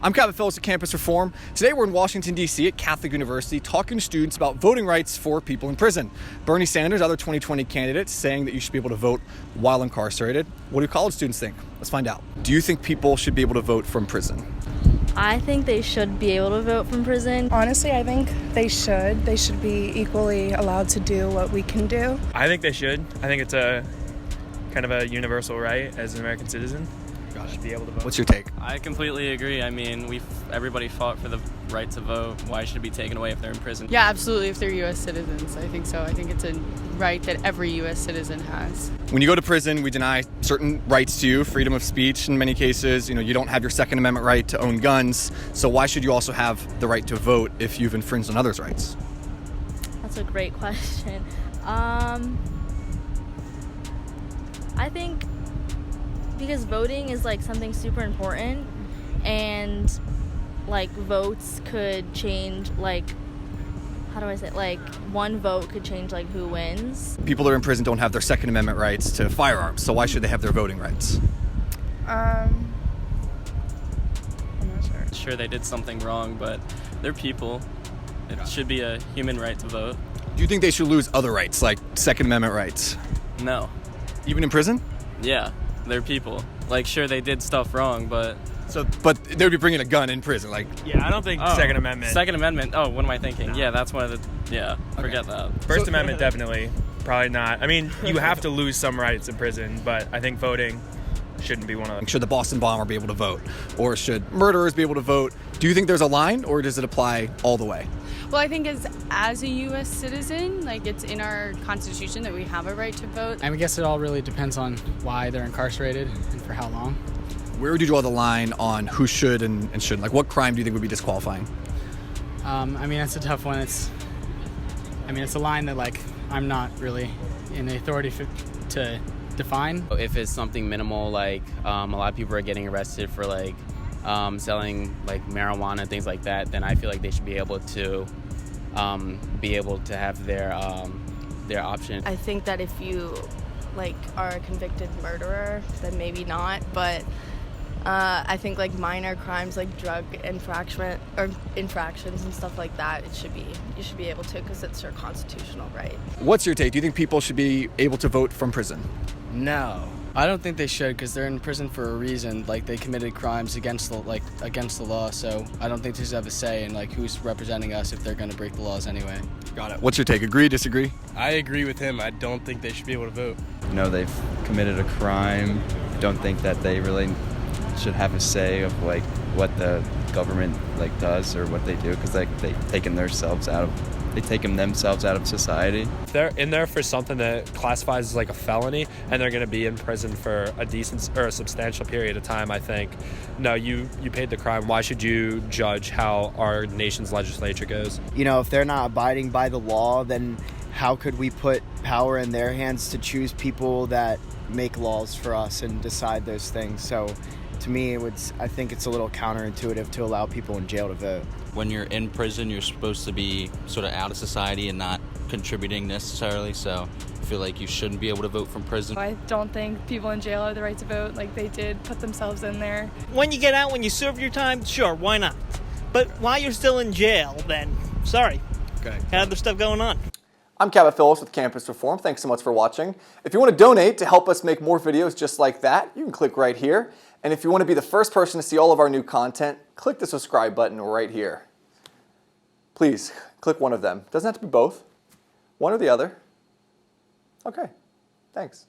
I'm Cabot, Phillips at Campus Reform. Today we're in Washington, D.C. at Catholic University talking to students about voting rights for people in prison. Bernie Sanders, other 2020 candidates, saying that you should be able to vote while incarcerated. What do college students think? Let's find out. Do you think people should be able to vote from prison? I think they should be able to vote from prison. Honestly, I think they should. They should be equally allowed to do what we can do. I think they should. I think it's a kind of a universal right as an American citizen. Should be able to vote. What's your take? I completely agree. I mean, everybody fought for the right to vote. Why should it be taken away if they're in prison? Yeah, absolutely. If they're U.S. citizens, I think so. I think it's a right that every U.S. citizen has. When you go to prison, we deny certain rights to you, freedom of speech in many cases. You don't have your Second Amendment right to own guns. So why should you also have the right to vote if you've infringed on others' rights? That's a great question. I think because voting is like something super important, and like votes could change, like, how do I say it? Like one vote could change like who wins. People that are in prison don't have their Second Amendment rights to firearms, so why should they have their voting rights? I'm not sure. Sure, they did something wrong, but they're people. It should be a human right to vote. Do you think they should lose other rights, like Second Amendment rights? No. Even in prison? Yeah, they're people. Like, sure, they did stuff wrong, but... But they would be bringing a gun in prison, like... Yeah, I don't think Second Amendment. Second Amendment? Oh, what am I thinking? No. Yeah, that's one of the... Yeah, forget that. First Amendment, definitely. Probably not. I mean, you have to lose some rights in prison, but I think voting shouldn't be one of them. Should the Boston bomber be able to vote? Or should murderers be able to vote? Do you think there's a line, or does it apply all the way? Well, I think as a U.S. citizen, like, it's in our Constitution that we have a right to vote. I guess it all really depends on why they're incarcerated and for how long. Where would you draw the line on who should and shouldn't? Like, what crime do you think would be disqualifying? That's a tough one. It's a line that, like, I'm not really in the authority to define. If it's something minimal, like a lot of people are getting arrested for like selling like marijuana and things like that, then I feel like they should be able to have their option. I think that if you like are a convicted murderer, then maybe not, but I think like minor crimes like drug infractions and stuff like that, you should be able to, because it's your constitutional right. What's your take? Do you think people should be able to vote from prison? No, I don't think they should, because they're in prison for a reason. Like, they committed crimes against the law, so I don't think they should have a say in like who's representing us if they're going to break the laws anyway. Got it. What's your take? Agree, disagree? I agree with him. I don't think they should be able to vote. They've committed a crime. I don't think that they really should have a say of like what the government like does or what they do, because like they take themselves out of society. They're in there for something that classifies as like a felony, and they're going to be in prison for a decent or a substantial period of time. I think, no, you paid the crime. Why should you judge how our nation's legislature goes? If they're not abiding by the law, then how could we put power in their hands to choose people that make laws for us and decide those things? So to me, I think it's a little counterintuitive to allow people in jail to vote. When you're in prison, you're supposed to be sort of out of society and not contributing necessarily, so I feel like you shouldn't be able to vote from prison. I don't think people in jail have the right to vote. Like, they did put themselves in there. When you get out, when you serve your time, sure, why not? But while you're still in jail, then, sorry. Okay. Got other stuff going on. I'm Cabot Phillips with Campus Reform. Thanks so much for watching. If you want to donate to help us make more videos just like that, you can click right here. And if you want to be the first person to see all of our new content, click the subscribe button right here. Please, click one of them. Doesn't have to be both. One or the other. Okay, thanks.